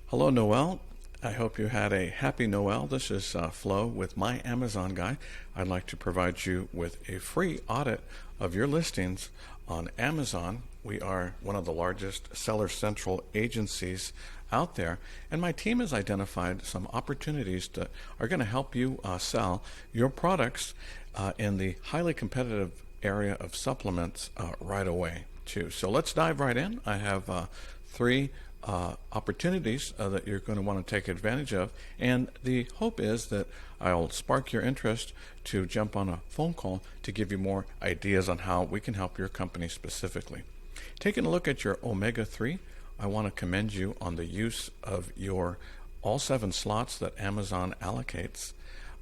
Hello, Noel. I hope you had a happy Noel. This is Flo with My Amazon Guy. I'd like to provide you with a free audit of your listings on Amazon. We are one of the largest Seller Central agencies out there, and my team has identified some opportunities that are going to help you sell your products in the highly competitive area of supplements right away, too. So let's dive right in. I have three opportunities that you're going to want to take advantage of, and the hope is that I'll spark your interest to jump on a phone call to give you more ideas on how we can help your company specifically. Taking a look at your omega-3, I want to commend you on the use of your all 7 slots that Amazon allocates.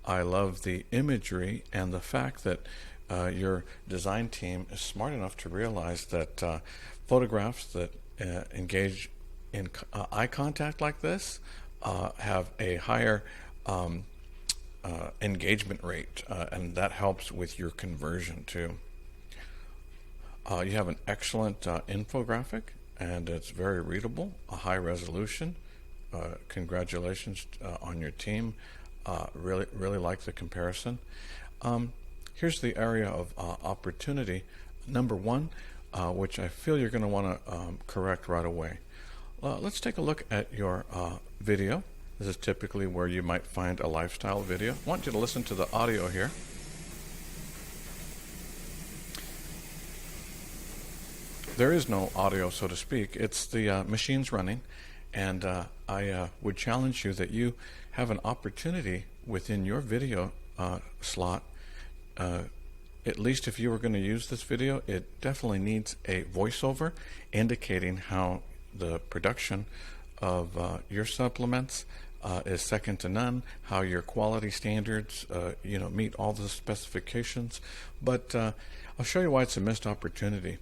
I love the imagery and the fact that your design team is smart enough to realize that photographs that engage in eye contact like this have a higher engagement rate, and that helps with your conversion too. You have an excellent infographic, and it's very readable, a high resolution. Congratulations on your team. Really like the comparison. Here's the area of opportunity. Number 1, which I feel you're going to want to correct right away. Let's take a look at your video. This is typically where you might find a lifestyle video. I want you to listen to the audio here. There is no audio, so to speak. It's the machines running, and I would challenge you that you have an opportunity within your video slot. At least if you were going to use this video, it definitely needs a voiceover indicating how the production of your supplements is second to none, how your quality standards meet all the specifications. But I'll show you why it's a missed opportunity.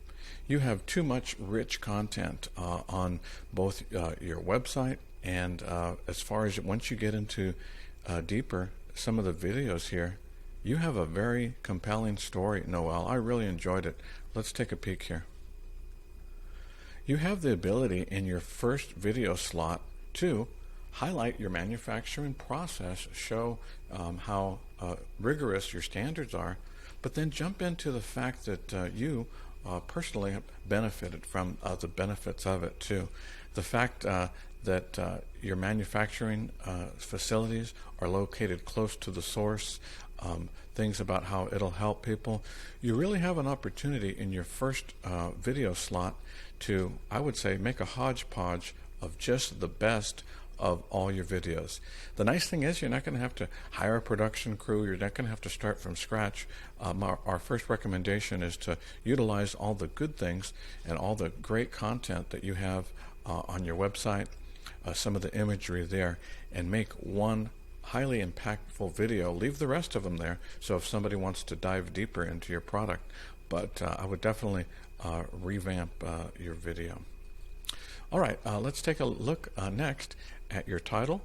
You have too much rich content on both your website and as far as once you get into deeper some of the videos here, you have a very compelling story, Noel. I really enjoyed it. Let's take a peek here. You have the ability in your first video slot to highlight your manufacturing process, show how rigorous your standards are, but then jump into the fact that you personally have benefited from the benefits of it too. The fact that your manufacturing facilities are located close to the source, things about how it'll help people. You really have an opportunity in your first video slot to, I would say, make a hodgepodge of just the best of all your videos. The nice thing is you're not going to have to hire a production crew. You're not going to have to start from scratch. Our first recommendation is to utilize all the good things and all the great content that you have on your website, some of the imagery there, and make one highly impactful video. Leave the rest of them there, so if somebody wants to dive deeper into your product. But I would definitely revamp your video. All right, let's take a look next at your title.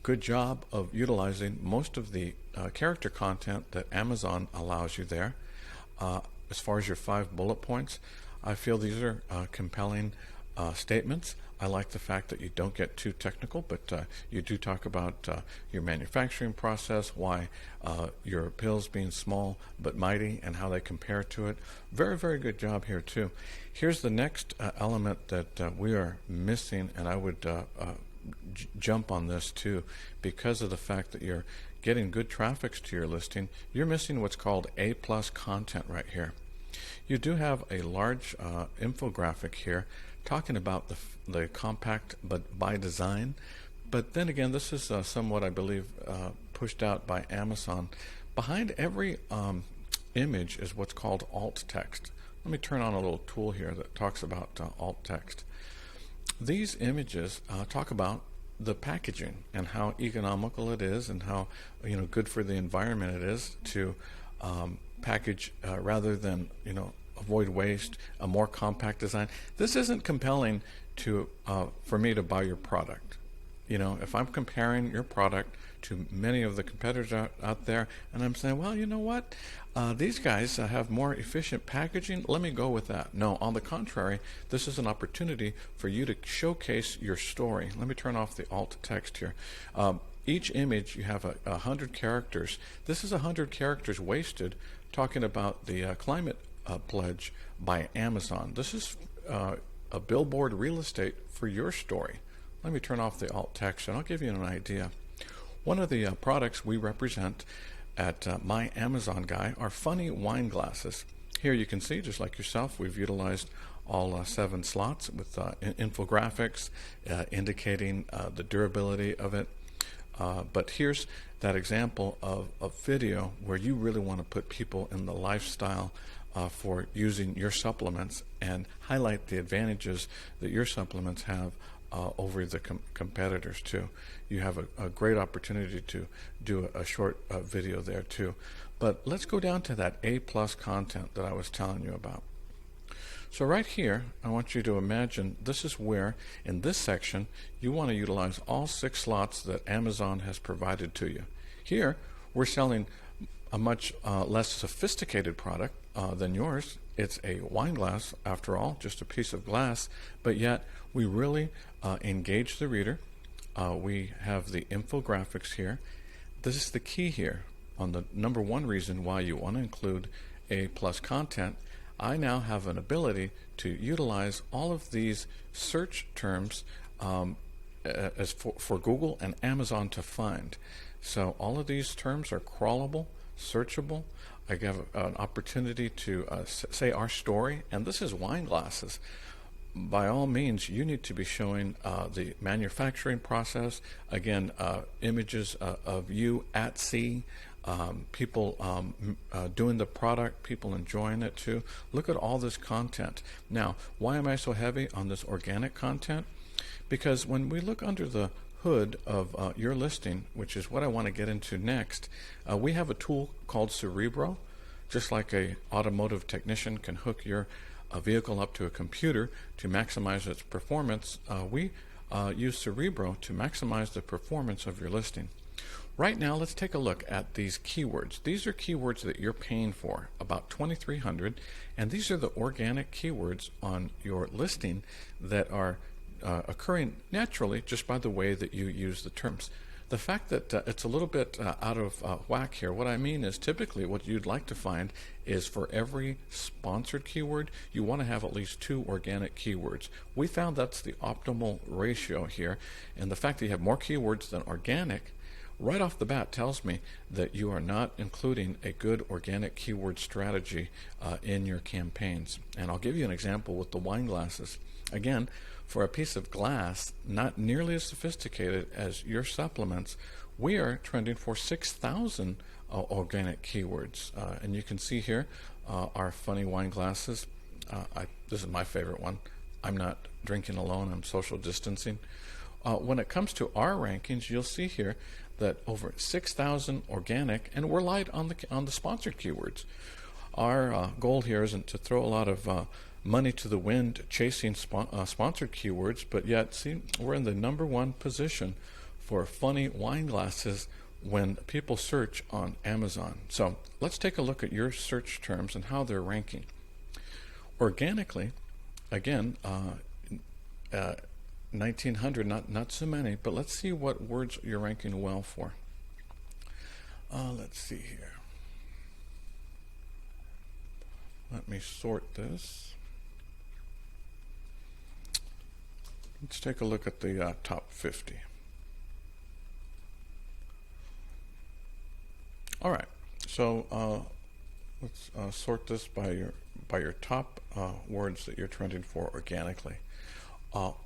Good job of utilizing most of the character content that Amazon allows you there. As far as your 5 bullet points, I feel these are compelling statements. I like the fact that you don't get too technical, but you do talk about your manufacturing process, why your pills being small but mighty, and how they compare to it. Very, very good job here too. Here's the next element that we are missing, and I would jump on this too, because of the fact that you're getting good traffic to your listing. You're missing what's called A+ content right here. You do have a large infographic here talking about the compact but by design, but then again, this is somewhat, I believe, pushed out by Amazon. Behind every image is what's called alt text. Let me turn on a little tool here that talks about alt text. These images talk about the packaging and how economical it is, and how good for the environment it is to package rather than avoid waste, a more compact design. This isn't compelling to for me to buy your product. You know, if I'm comparing your product to many of the competitors out there, and I'm saying, well, you know what? These guys have more efficient packaging. Let me go with that. No, on the contrary, this is an opportunity for you to showcase your story. Let me turn off the alt text here. Each image, you have 100 characters. This is 100 characters wasted talking about the climate pledge by Amazon. This is a billboard real estate for your story. Let me turn off the alt text and I'll give you an idea. One of the products we represent at My Amazon Guy are funny wine glasses. Here you can see, just like yourself, we've utilized all 7 slots with infographics indicating the durability of it. But here's that example of a video where you really want to put people in the lifestyle for using your supplements and highlight the advantages that your supplements have over the competitors too. You have a great opportunity to do a short video there too. But let's go down to that A+ content that I was telling you about. So right here, I want you to imagine this is where, in this section, you want to utilize all 6 slots that Amazon has provided to you. Here, we're selling a much less sophisticated product than yours. It's a wine glass, after all, just a piece of glass, but yet we really engage the reader. We have the infographics here. This is the key here on the number 1 reason why you want to include A+ content. I now have an ability to utilize all of these search terms as for Google and Amazon to find. So all of these terms are crawlable, searchable. I have an opportunity to say our story, and this is wine glasses. By all means, you need to be showing the manufacturing process, again, images of you at sea, people doing the product, people enjoying it too. Look at all this content. Now, why am I so heavy on this organic content? Because when we look under the hood of your listing, which is what I want to get into next, we have a tool called Cerebro. Just like a automotive technician can hook your vehicle up to a computer to maximize its performance, we use Cerebro to maximize the performance of your listing. Right now, let's take a look at these keywords. These are keywords that you're paying for, about 2,300, and these are the organic keywords on your listing that are occurring naturally just by the way that you use the terms. The fact that it's a little bit out of whack here, what I mean is typically what you'd like to find is for every sponsored keyword, you want to have at least 2 organic keywords. We found that's the optimal ratio here, and the fact that you have more keywords than organic right off the bat tells me that you are not including a good organic keyword strategy in your campaigns. And I'll give you an example with the wine glasses. Again, for a piece of glass not nearly as sophisticated as your supplements, we are trending for 6,000 organic keywords. And you can see here our funny wine glasses. This is my favorite one. I'm not drinking alone, I'm social distancing. When it comes to our rankings, you'll see here that over 6,000 organic, and we're light on the sponsored keywords. Our goal here isn't to throw a lot of money to the wind chasing sponsored keywords, but yet, see, we're in the number 1 position for funny wine glasses when people search on Amazon. So let's take a look at your search terms and how they're ranking. Organically, again, 1,900, not so many, but let's see what words you're ranking well for. Let's see here. Let me sort this. Let's take a look at the top 50. All right, so let's sort this by your top words that you're trending for organically.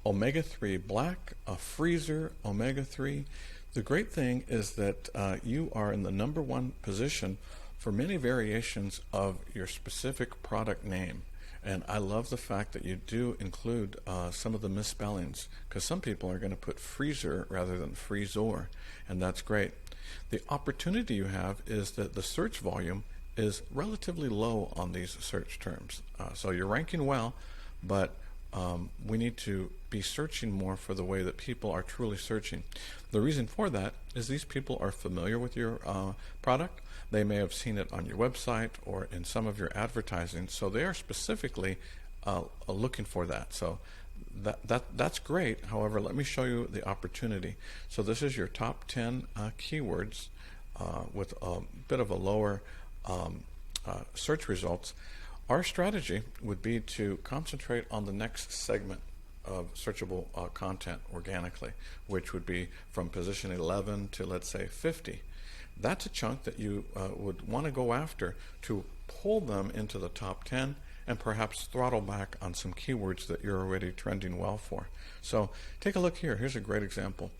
Omega-3 black, FREZZOR, omega-3. The great thing is that you are in the number 1 position for many variations of your specific product name. And I love the fact that you do include some of the misspellings, because some people are going to put FREZZOR rather than FREZZOR, and that's great. The opportunity you have is that the search volume is relatively low on these search terms. So you're ranking well, but we need to be searching more for the way that people are truly searching. The reason for that is these people are familiar with your product. They may have seen it on your website or in some of your advertising, so they are specifically looking for that. So that's great. However, let me show you the opportunity. So this is your top 10 keywords with a bit of a lower search results. Our strategy would be to concentrate on the next segment of searchable content organically, which would be from position 11 to, let's say, 50. That's a chunk that you would want to go after to pull them into the top 10 and perhaps throttle back on some keywords that you're already trending well for. So take a look here. Here's a great example.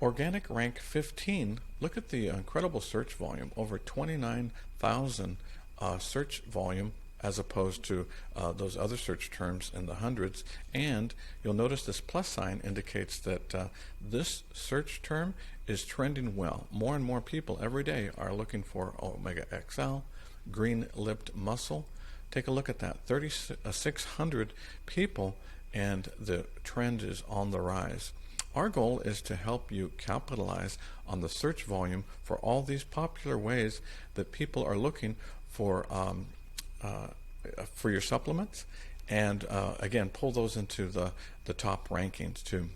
Organic rank 15. Look at the incredible search volume, over 29,000 search volume as opposed to those other search terms in the hundreds. And you'll notice this plus sign indicates that this search term is trending well. More and more people every day are looking for Omega XL, green-lipped mussel. Take a look at that, 3,600 people, and the trend is on the rise. Our goal is to help you capitalize on the search volume for all these popular ways that people are looking for your supplements, and again, pull those into the top rankings too.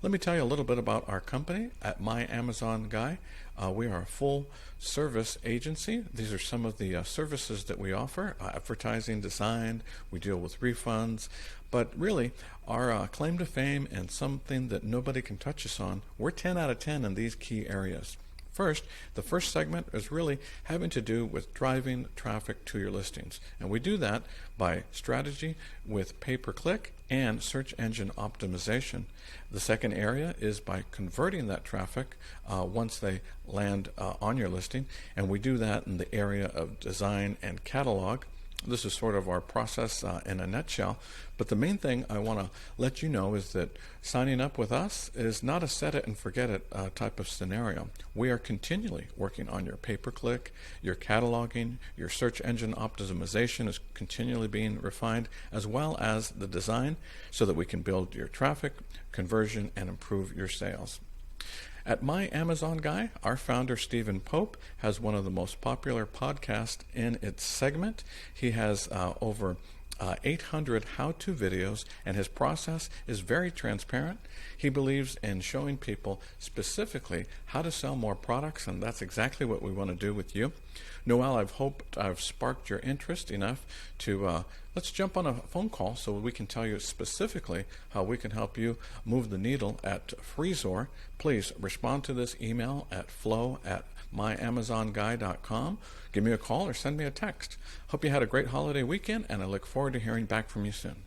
Let me tell you a little bit about our company at My Amazon Guy. We are a full service agency. These are some of the services that we offer. Advertising, design, we deal with refunds, but really our claim to fame and something that nobody can touch us on, we're 10 out of 10 in these key areas. First, the first segment is really having to do with driving traffic to your listings. And we do that by strategy with pay-per-click and search engine optimization. The second area is by converting that traffic once they land on your listing. And we do that in the area of design and catalog. This is sort of our process in a nutshell. But the main thing I want to let you know is that signing up with us is not a set it and forget it type of scenario. We are continually working on your pay-per-click, your cataloging, your search engine optimization is continually being refined, as well as the design, so that we can build your traffic, conversion, and improve your sales. At My Amazon Guy, our founder, Stephen Pope, has one of the most popular podcasts in its segment. He has over 800 how-to videos, and his process is very transparent. He believes in showing people specifically how to sell more products, and that's exactly what we want to do with you. Noel, I've hoped I've sparked your interest enough to let's jump on a phone call so we can tell you specifically how we can help you move the needle at FREZZOR. Please respond to this email at flow@myamazonguy.com. Give me a call or send me a text. Hope you had a great holiday weekend, and I look forward to hearing back from you soon.